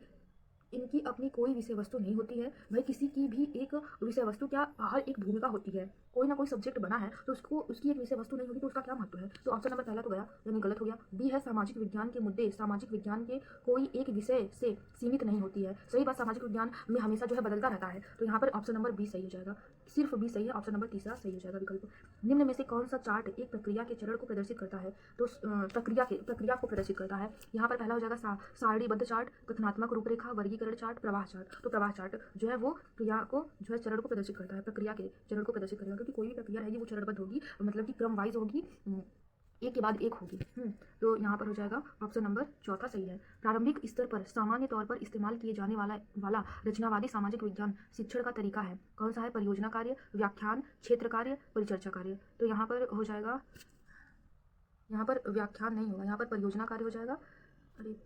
इनकी अपनी कोई विषय वस्तु नहीं होती है। भाई किसी की भी एक विषय वस्तु, क्या हर एक भूमिका होती है। कोई ना कोई सब्जेक्ट बना है तो उसकी एक विषय वस्तु नहीं होगी तो उसका क्या महत्व है? तो ऑप्शन नंबर पहला तो गया, यानी गलत हो गया। बी है सामाजिक विज्ञान के मुद्दे सामाजिक विज्ञान के कोई एक विषय से सीमित नहीं होती है। सही बात, सामाजिक विज्ञान में हमेशा जो है बदलता रहता है। तो यहाँ पर ऑप्शन नंबर बी सही हो जाएगा। सिर्फ बी सही है। ऑप्शन नंबर तीसरा सही हो जाएगा विकल्प। निम्न में से कौन सा चार्ट एक प्रक्रिया के चरण को प्रदर्शित करता है? तो प्रक्रिया को प्रदर्शित करता है। यहाँ पर पहला हो जाएगा सारणीबद्ध चार्ट, कथनात्मक रूपरेखा, वर्गीकरण चार्ट, प्रवाह चार्ट। तो प्रवाह चार्ट जो है वो क्रिया को जो है चरण को प्रदर्शित करता है, प्रक्रिया के चरण को प्रदर्शित करेगा। क्योंकि कोई भी प्रक्रिया रहेगी वो चरणबद्ध होगी, मतलब कि क्रम वाइज होगी, एक के बाद एक होगी। तो यहाँ पर हो जाएगा ऑप्शन नंबर चौथा सही है। प्रारंभिक स्तर पर सामान्य तौर पर इस्तेमाल किए जाने वाला रचनावादी सामाजिक विज्ञान शिक्षण का तरीका है। कौन सा है? परियोजना कार्य, व्याख्यान, क्षेत्र कार्य, परिचर्चा कार्य। तो यहाँ पर हो जाएगा, यहाँ पर व्याख्यान नहीं होगा, यहाँ पर परियोजना कार्य हो जाएगा। अरे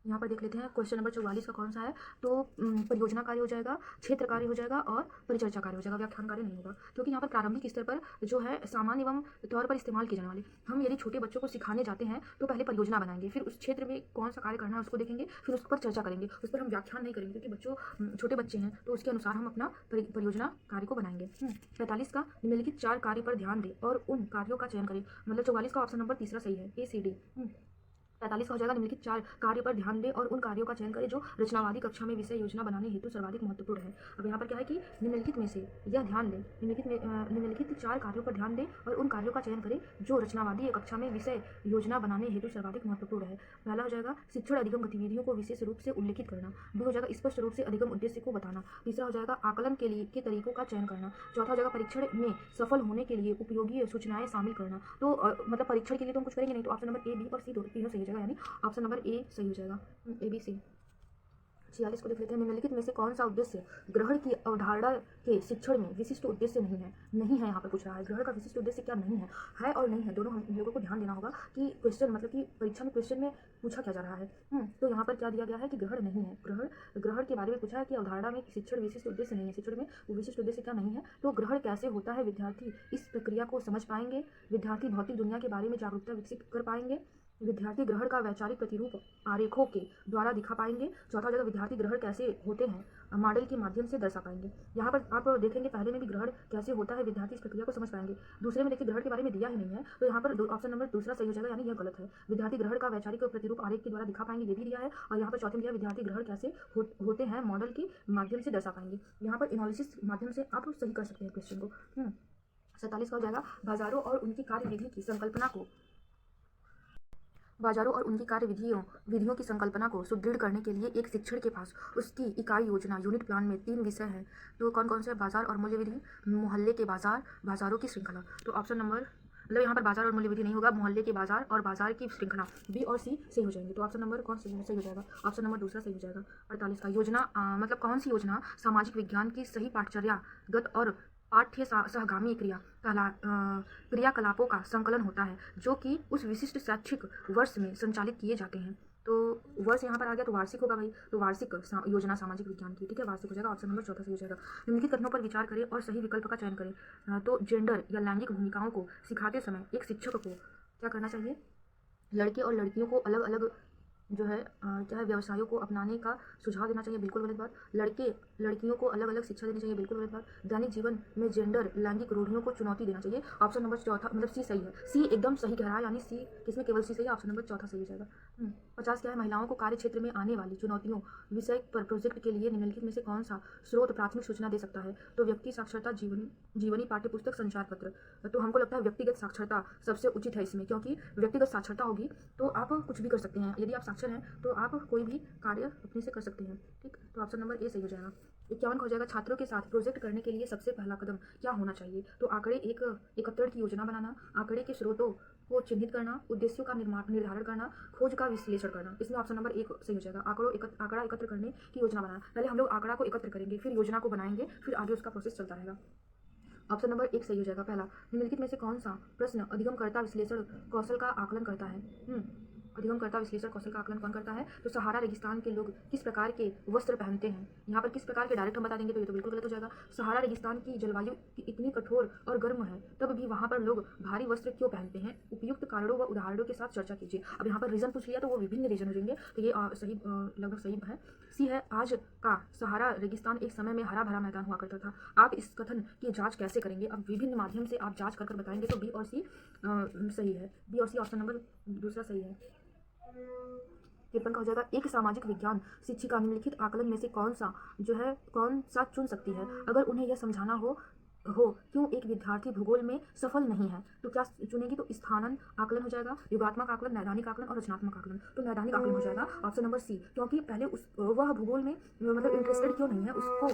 यहाँ पर देख लेते हैं क्वेश्चन नंबर 44 का कौन सा है? तो परियोजना कार्य हो जाएगा, क्षेत्र कार्य हो जाएगा और परिचर्चा कार्य हो जाएगा। व्याख्यान कार्य नहीं होगा क्योंकि यहाँ पर प्रारंभिक स्तर पर जो है सामान्य एवं तौर पर इस्तेमाल किए जाने वाले, हम यदि छोटे बच्चों को सिखाने जाते हैं तो पहले परियोजना बनाएंगे, फिर उस क्षेत्र में कौन सा कार्य करना है उसको देखेंगे, फिर उस पर चर्चा करेंगे। उस पर हम व्याख्यान नहीं करेंगे क्योंकि छोटे बच्चे हैं, तो उसके अनुसार हम अपना परियोजना कार्य को बनाएंगे। 45 का निम्नलिखित 4 कार्य पर ध्यान दें और उन कार्यों का चयन करें। मतलब 44 का ऑप्शन नंबर तीसरा सही है, ACD। 45 का हो जाएगा निम्नलिखित 4 कार्य पर ध्यान दें और उन कार्यों का चयन करें जो रचनावादी कक्षा में विषय योजना बनाने हेतु सर्वाधिक महत्वपूर्ण है। अब यहाँ पर क्या है कि निम्नलिखित में से यह ध्यान दें, निम्नलिखित 4 कार्यों पर ध्यान दें और उन कार्यों का चयन करें जो रचनावादी कक्षा में विषय योजना बनाने हेतु सर्वाधिक महत्वपूर्ण है। पहला हो जाएगा शिक्षण अधिगम गतिविधियों को विशेष रूप से उल्लेखित करना। बी हो जाएगा स्पष्ट रूप से अधिगम उद्देश्य को बताना। तीसरा हो जाएगा आकलन के तरीकों का चयन करना। चौथा हो जाएगा परीक्षण में सफल होने के लिए उपयोगी सूचनाएं शामिल करना। तो मतलब परीक्षण के लिए तो हम कुछ करेंगे नहीं, तो ऑप्शन नंबर A, B और C तीनों सही हो जाएगा, यानी ऑप्शन नंबर ए सही हो जाएगा, ABC। 46 को देख लेते हैं। निम्नलिखित में से कौन सा उद्देश्य ग्रहण की अवधारणा के शिक्षण में विशिष्ट उद्देश्य नहीं है? नहीं है, यहाँ पर पूछ रहा है ग्रहण का विशिष्ट उद्देश्य क्या नहीं है और नहीं है, दोनों हम लोगों को ध्यान देना होगा कि क्वेश्चन मतलब कि परीक्षा में क्वेश्चन में पूछा क्या जा रहा है। तो यहाँ पर क्या दिया गया है कि ग्रहण नहीं है। ग्रहण के बारे में पूछा है कि अवधारणा में शिक्षण विशिष्ट उद्देश्य नहीं है, शिक्षण में वो विशिष्ट उद्देश्य क्या नहीं है। तो ग्रहण कैसे होता है, विद्यार्थी इस प्रक्रिया को समझ पाएंगे, विद्यार्थी भौतिक दुनिया के बारे में जागरूकता विकसित कर पाएंगे, विद्यार्थी ग्रहण का वैचारिक प्रतिरूप आरेखों के द्वारा दिखा पाएंगे। चौथा जगह विद्यार्थी ग्रहण कैसे होते हैं मॉडल के माध्यम से दर्शा पाएंगे। यहाँ पर आप देखेंगे पहले में भी ग्रहण कैसे होता है, विद्यार्थी इस प्रक्रिया को समझ पाएंगे। दूसरे में देखिए ग्रहण के बारे में दिया ही नहीं है, तो यहाँ पर ऑप्शन नंबर दूसरा सही हो जाएगा, यानी यह गलत है। विद्यार्थी ग्रहण का वैचारिक प्रतिरूप आरेख के द्वारा दिखा पाएंगे, ये भी दिया है। और यहाँ पर चौथे में दिया विद्यार्थी ग्रहण कैसे होते हैं मॉडल के माध्यम से दर्शा पाएंगे। यहाँ पर एनालिसिस माध्यम से आप सही कर सकते हैं क्वेश्चन को। 47 का हो जाएगा बाजारों और उनकी कार्यविधि की संकल्पना को विधियों की संकल्पना को सुदृढ़ करने के लिए एक शिक्षण के पास उसकी इकाई योजना यूनिट प्लान में 3 विषय हैं। तो कौन कौन से? बाजार और मूल्य विधि, मोहल्ले के बाजार, बाजारों की श्रृंखला। तो ऑप्शन नंबर मतलब यहाँ पर बाजार और मूल्य विधि नहीं होगा, मोहल्ले के बाजार और बाजार की श्रृंखला, B और C सही हो जाएंगे। तो ऑप्शन नंबर कौन सही हो जाएगा? ऑप्शन नंबर दूसरा सही हो जाएगा। 48 का योजना मतलब कौन सी योजना सामाजिक विज्ञान की सही पाठचर्यागत और पाठ्य सहगामी क्रियाकलापों का संकलन होता है जो कि उस विशिष्ट शैक्षिक वर्ष में संचालित किए जाते हैं। तो वर्ष यहाँ पर आ गया तो वार्षिक होगा भाई, तो वार्षिक योजना सामाजिक विज्ञान की, ठीक है, वार्षिक हो जाएगा। ऑप्शन नंबर चौथा सही हो जाएगा। निम्नलिखित कथनों पर विचार करें और सही विकल्प का चयन करें। तो जेंडर या लैंगिक भूमिकाओं को सिखाते समय एक शिक्षक को क्या करना चाहिए? लड़के और लड़कियों को अलग अलग जो है क्या है, व्यवसायों को अपनाने का सुझाव देना चाहिए, बिल्कुल गलत बात। लड़के लड़कियों को अलग अलग शिक्षा देनी चाहिए, बिल्कुल गलत बात। दैनिक जीवन में जेंडर लैंगिक रूढ़ियों को चुनौती देना चाहिए। ऑप्शन नंबर चौथा मतलब सी सही है, सी एकदम सही कह रहा है, यानी सी किसमें केवल सी सही है, ऑप्शन नंबर चौथा सही हो जाएगा। 50 क्या है, महिलाओं को कार्य क्षेत्र में आने वाली चुनौतियों विषय पर प्रोजेक्ट के लिए निम्नलिखित में से कौन सा स्रोत प्राथमिक सूचना दे सकता है। तो व्यक्ति साक्षरता जीवनी पाठ्यपुस्तक संचार पत्र। तो हमको लगता है व्यक्तिगत साक्षरता सबसे उचित है इसमें, क्योंकि व्यक्तिगत साक्षरता होगी तो आप कुछ भी कर सकते हैं। यदि आप साक्षर हैं तो आप कोई भी कार्य अपने से कर सकते हैं। ठीक, तो ऑप्शन नंबर ए सही हो जाएगा। 51 हो जाएगा, छात्रों के साथ प्रोजेक्ट करने के लिए सबसे पहला कदम क्या होना चाहिए। तो आंकड़े एकत्रण की योजना बनाना, आंकड़े के स्रोतों को चिन्हित करना, उद्देश्यों का निर्धारण करना, खोज का विश्लेषण करना। इसमें ऑप्शन नंबर एक सही हो जाएगा। आंकड़ा एकत्र करने की योजना बनाना, पहले हम लोग आंकड़ा को एकत्र करेंगे, फिर योजना को बनाएंगे, फिर आगे उसका प्रोसेस चलता रहेगा। ऑप्शन नंबर एक सही हो जाएगा। पहला, निम्नलिखित में से कौन सा प्रश्न अधिगमकर्ता विश्लेषण कौशल का आकलन करता है। अधिगमकर्ता विश्लेषण कौशल का आकलन कौन करता है। तो सहारा रेगिस्तान के लोग किस प्रकार के वस्त्र पहनते हैं। यहाँ पर किस प्रकार के डायरेक्ट हम बता देंगे तो ये तो बिल्कुल गलत हो जाएगा। सहारा रेगिस्तान की जलवायु इतनी कठोर और गर्म है, तब भी वहाँ पर लोग भारी वस्त्र क्यों पहनते हैं। उपयुक्त कारणों व उदाहरणों के साथ चर्चा कीजिए। अब यहाँ पर रीजन पूछ लिया तो वो विभिन्न रीजन हो जाएंगे, तो ये सही लगभग सही है। सी है, आज का सहारा रेगिस्तान एक समय में हरा भरा मैदान हुआ करता था। आप इस कथन की जांच कैसे करेंगे। अब विभिन्न माध्यम से आप जांच कर बताएंगे, तो बी और सी सही है। बी और सी ऑप्शन नंबर दूसरा सही है। 53 का हो जाएगा, एक सामाजिक विज्ञान शिक्षिका निम्नलिखित आकलन में से कौन सा चुन सकती है अगर उन्हें यह समझाना हो क्यों एक विद्यार्थी भूगोल में सफल नहीं है। तो क्या चुनेगी, तो स्थानन आकलन हो जाएगा, युगात्मक आकलन, नैदानिक आकलन और रचनात्मक आकलन। तो नैदानिक आकलन हो जाएगा ऑप्शन नंबर सी, क्योंकि पहले वह भूगोल में मतलब इंटरेस्टेड क्यों नहीं है। उसको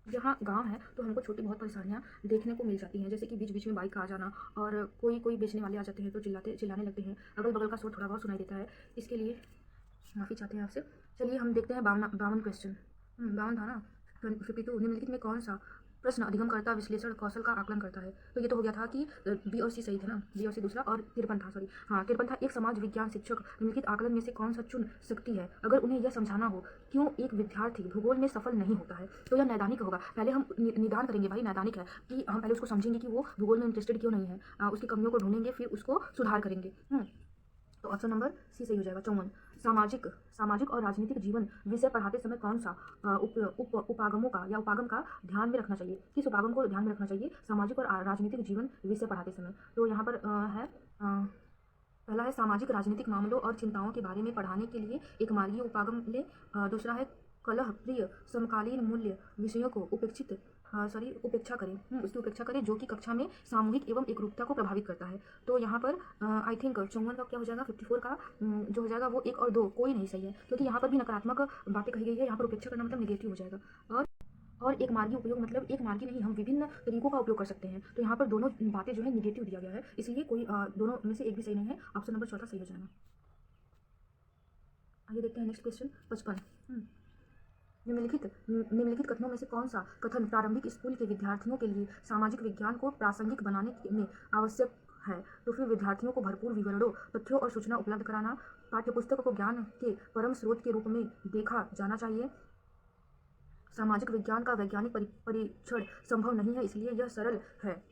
जहाँ गांव है तो हमको छोटी बहुत परेशानियाँ देखने को मिल जाती हैं, जैसे कि बीच बीच में बाइक का आ जाना और कोई बेचने वाले आ जाते हैं तो चिल्लाने लगते हैं, अगल बगल का शोर थोड़ा बहुत सुनाई देता है। इसके लिए माफ़ी चाहते हैं आपसे। चलिए हम देखते हैं 52 क्वेश्चन। 52 था ना, 52। निम्नलिखित में कौन सा प्रश्न अधिगमकर्ता विश्लेषण कौशल का आकलन करता है। तो ये तो हो गया था कि बी और सी सही थे ना, बी और सी दूसरा, और 53 था, सॉरी हाँ 53 था, एक समाज विज्ञान शिक्षक निम्नलिखित आकलन में से कौन सा चुन सकती है अगर उन्हें यह समझाना हो क्यों एक विद्यार्थी भूगोल में सफल नहीं होता है। तो यह नैदानिक होगा। पहले हम निदान करेंगे, भाई नैदानिक है कि हम पहले उसको समझेंगे कि वो भूगोल में इंटरेस्टेड क्यों नहीं है, उसकी कमियों को ढूंढेंगे, फिर उसको सुधार करेंगे। तो ऑप्शन नंबर सी सही हो जाएगा। 54, सामाजिक और राजनीतिक जीवन विषय पढ़ाते समय कौन सा उपागम का ध्यान में रखना चाहिए। किस उपागम को ध्यान में रखना चाहिए सामाजिक और राजनीतिक जीवन विषय पढ़ाते समय। तो यहाँ पर है पहला है सामाजिक राजनीतिक मामलों और चिंताओं के बारे में पढ़ाने के लिए एक मार्गीय उपागम ले। दूसरा है कलह प्रिय समकालीन मूल्य विषयों को उपेक्षा करें, उसकी उपेक्षा करें जो कि कक्षा में सामूहिक एवं एकरूपता को प्रभावित करता है। तो यहाँ पर आई थिंक 54 का क्या हो जाएगा, 54 का जो हो जाएगा वो 1 और 2 कोई नहीं सही है, क्योंकि यहाँ पर भी नकारात्मक बातें कही गई है। यहाँ पर उपेक्षा करना मतलब निगेटिव हो जाएगा। और एक मार्गी उपयोग मतलब एक मार्गी नहीं, हम विभिन्न तरीकों का उपयोग कर सकते हैं। तो यहाँ पर दोनों बातें जो है निगेटिव दिया गया है, इसलिए कोई दोनों में से एक भी सही नहीं है। ऑप्शन नंबर चौथा सही हो जाएगा। आइए देखते हैं नेक्स्ट क्वेश्चन 55। निम्नलिखित कथनों में से कौन सा कथन प्रारंभिक स्कूल के विद्यार्थियों के लिए सामाजिक विज्ञान को प्रासंगिक बनाने में आवश्यक है। तो फिर विद्यार्थियों को भरपूर विवरणों, तथ्यों और सूचना उपलब्ध कराना, पाठ्यपुस्तक को ज्ञान के परम स्रोत के रूप में देखा जाना चाहिए, सामाजिक विज्ञान का वैज्ञानिक परीक्षण संभव नहीं है इसलिए यह सरल है।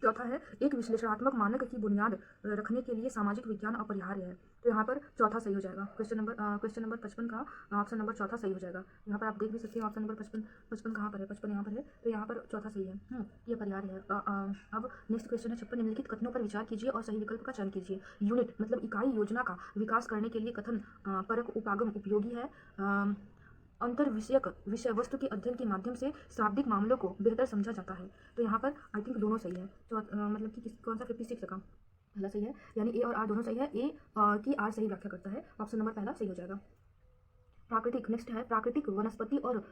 चौथा है एक विश्लेषणात्मक मानक की बुनियाद रखने के लिए सामाजिक विज्ञान अपरिहार्य है। तो यहाँ पर चौथा सही हो जाएगा। क्वेश्चन नंबर 55 का ऑप्शन नंबर चौथा सही हो जाएगा। यहाँ पर आप देख भी सकते हैं ऑप्शन नंबर 55 कहाँ पर है, 55 यहाँ पर है, तो यहाँ पर चौथा सही है। ये अपरिहार्य है। अब नेक्स्ट क्वेश्चन है 56। निम्नलिखित कथनों पर विचार कीजिए और सही विकल्प का चयन कीजिए। यूनिट मतलब इकाई योजना का विकास करने के लिए कथन परक उपागम उपयोगी है। अंतर विषयक विषय वस्तु के अध्ययन के माध्यम से शाब्दिक मामलों को बेहतर समझा जाता है। तो यहाँ पर आई थिंक दोनों सही है। तो मतलब कि कौन सा 56 का पहला सही है, यानी ए और आर दोनों सही है। ए की आर सही व्याख्या करता है, ऑप्शन नंबर पहला सही हो जाएगा। प्राकृतिक नेक्स्ट है प्राकृतिक वनस्पति और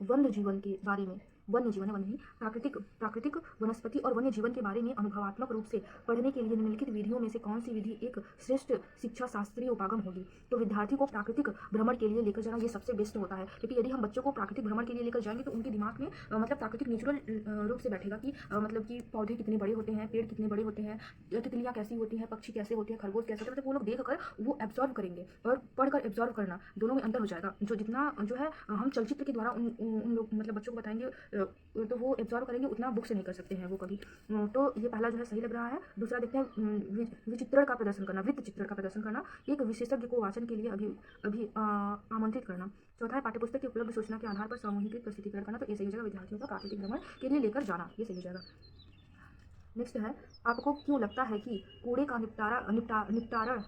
वन्य जीवन के बारे में, वन्य जीवन है वन्य नहीं, प्राकृतिक वनस्पति और वन्य जीवन के बारे में अनुभवात्मक रूप से पढ़ने के लिए निम्नलिखित विधियों में से कौन सी विधि एक श्रेष्ठ शिक्षा शास्त्रीय उपागम होगी। तो विद्यार्थी को प्राकृतिक भ्रमण के लिए लेकर जाना ये सबसे बेस्ट होता है, क्योंकि यदि हम बच्चों को प्राकृतिक भ्रमण के लिए लेकर जाएंगे तो उनके दिमाग में मतलब प्राकृतिक नेचुरल रूप से बैठेगा कि मतलब कि पौधे कितने बड़े होते हैं, पेड़ कितने बड़े होते हैं, तितलियाँ कैसी होती हैं, पक्षी कैसे होते हैं, खरगोश कैसे होते हैं, तो वो लोग देख कर वो एब्जॉर्व करेंगे और पढ़कर एब्जॉर्व करना दोनों में अंतर हो जाएगा। जाएगा। जो जितना जो है हम चलचित्र के द्वारा उन लोग मतलब बच्चों को बताएंगे तो वो एब्जॉर्व करेंगे, उतना बुक से नहीं कर सकते हैं वो कभी। तो ये पहला जो है सही लग रहा है। दूसरा देखते हैं, विचित्रण का प्रदर्शन करना, वृत्त चित्रण का प्रदर्शन करना, एक विशेषज्ञ को वाचन के लिए अभी आमंत्रित करना। चौथा है, पाठ्यपुस्तक की उपलब्ध सूचना के आधार पर सामूहिक प्रस्तुतिकरण करना, तो ये सही हो जाएगा। विद्यार्थियों का प्राकृतिक भ्रमण के लिए लेकर जाना, ये सही हो जाएगा। नेक्स्ट है, आपको क्यों लगता है कि कूड़े का निपटारण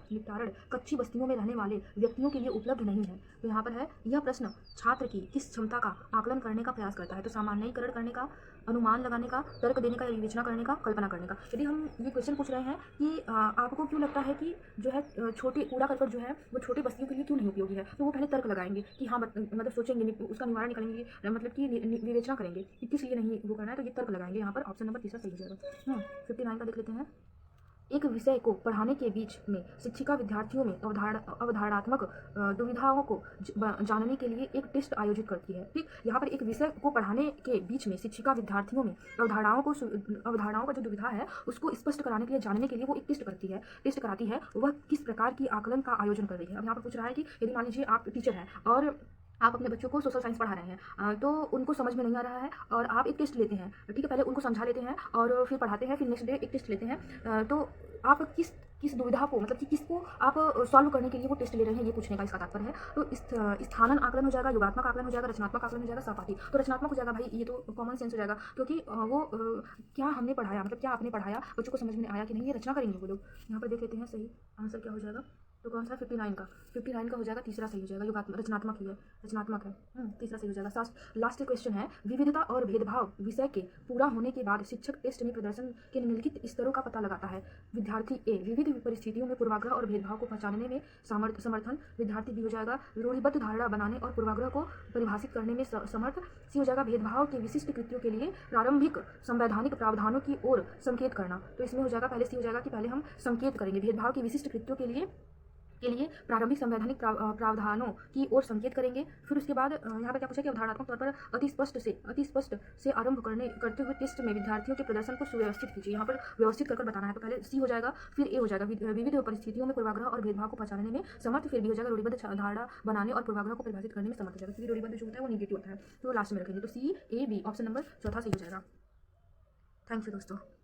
कच्ची बस्तियों में रहने वाले व्यक्तियों के लिए उपलब्ध नहीं है? तो यहाँ पर है, यह प्रश्न छात्र की किस क्षमता का आकलन करने का प्रयास करता है? तो सामान्यीकरण करने का, अनुमान लगाने का, तर्क देने का या विवेचना करने का, कल्पना करने का। यदि हम ये क्वेश्चन पूछ रहे हैं कि आपको क्यों लगता है कि जो है छोटे कूड़ा करकट जो है वो छोटी बस्तियों के लिए क्यों नहीं उपयोगी है, तो वो पहले तर्क लगाएंगे कि हाँ मतलब सोचेंगे, उसका निवारण निकालेंगे, मतलब कि विवेचना करेंगे कि किस लिए नहीं वो करना है, तो ये तर्क लगाएंगे। यहाँ पर ऑप्शन नंबर तीसरा सही हो जाएगा। 59 का देख लेते हैं। एक विषय को पढ़ाने के बीच में शिक्षिका विद्यार्थियों में अवधारणात्मक दुविधाओं को जानने के लिए एक टेस्ट आयोजित करती है। ठीक, यहाँ पर एक विषय को पढ़ाने के बीच में शिक्षिका विद्यार्थियों में अवधारणाओं का जो दुविधा है उसको स्पष्ट कराने के लिए, जानने के लिए वो एक टेस्ट कराती है। वह किस प्रकार की आकलन का आयोजन कर रही है? अब यहाँ पर पूछ रहा है कि यदि मान लीजिए आप टीचर हैं और आप अपने बच्चों को सोशल साइंस पढ़ा रहे हैं, तो उनको समझ में नहीं आ रहा है और आप एक टेस्ट लेते हैं। ठीक है, पहले उनको समझा लेते हैं और फिर पढ़ाते हैं, फिर नेक्स्ट डे एक टेस्ट लेते हैं। तो आप किस दुविधा को, मतलब कि किसको आप सॉल्व करने के लिए वो टेस्ट ले रहे हैं, ये पूछने का इसका तात्पर्य है। तो स्थानन आकलन हो जाएगा, योगात्मक आकलन हो जाएगा, रचनात्मक आकलन हो जाएगा, सहपाठी। तो रचनात्मक हो जाएगा भाई, ये तो कॉमन सेंस हो जाएगा, क्योंकि वो क्या हमने पढ़ाया, मतलब क्या आपने पढ़ाया, बच्चों को समझ में आया कि नहीं, ये रचना करेंगे वो लोग। यहाँ पर देख लेते हैं सही आंसर क्या हो जाएगा। तो कौन सा? 59 का हो जाएगा, तीसरा सही हो जाएगा। योगात्मक, रचनात्मक ही है, रचनात्मक है, तीसरा सही हो जाएगा। लास्ट क्वेश्चन है, विविधता और भेदभाव विषय के पूरा होने के बाद शिक्षक टेस्ट में प्रदर्शन के निम्नलिखित स्तरों का पता लगाता है। विद्यार्थी ए, विविध परिस्थितियों में पूर्वाग्रह और भेदभाव को पहचानने में समर्थन। विद्यार्थी बी हो जाएगा, रूढ़िबद्ध धारणा बनाने और पूर्वाग्रह को परिभाषित करने में समर्थ। सी हो जाएगा, भेदभाव के विशिष्ट कृत्यों के लिए प्रारंभिक संवैधानिक प्रावधानों की ओर संकेत करना। तो इसमें हो जाएगा, पहले सी हो जाएगा कि पहले हम संकेत करेंगे, भेदभाव के विशिष्ट कृत्यों के लिए प्रारंभिक संवैधानिक प्रावधानों की ओर संकेत करेंगे। फिर उसके बाद यहाँ पर क्या पूछा कि अवधारणात्मक तौर पर अति स्पष्ट से आरंभ करते हुए टेस्ट में विद्यार्थियों के प्रदर्शन को सुव्यवस्थित कीजिए। यहाँ पर व्यवस्थित कर बताना है, तो पहले सी हो जाएगा, फिर ए हो जाएगा, विविध परिस्थितियों में पूर्वाग्रह और भेदभाव को पहचानने में समर्थ। फिर बी हो जाएगा, रूढ़िबद्ध धारणा बनाने और पूर्वाग्रह को परिभाषित करने में समर्थ हो जाएगा, क्योंकि रूढ़िबद्ध जो होता है वो नेगेटिव होता है, तो लास्ट में रखेंगे। तो सी, ए, बी ऑप्शन नंबर चौथा सही हो जाएगा। थैंक यू दोस्तों।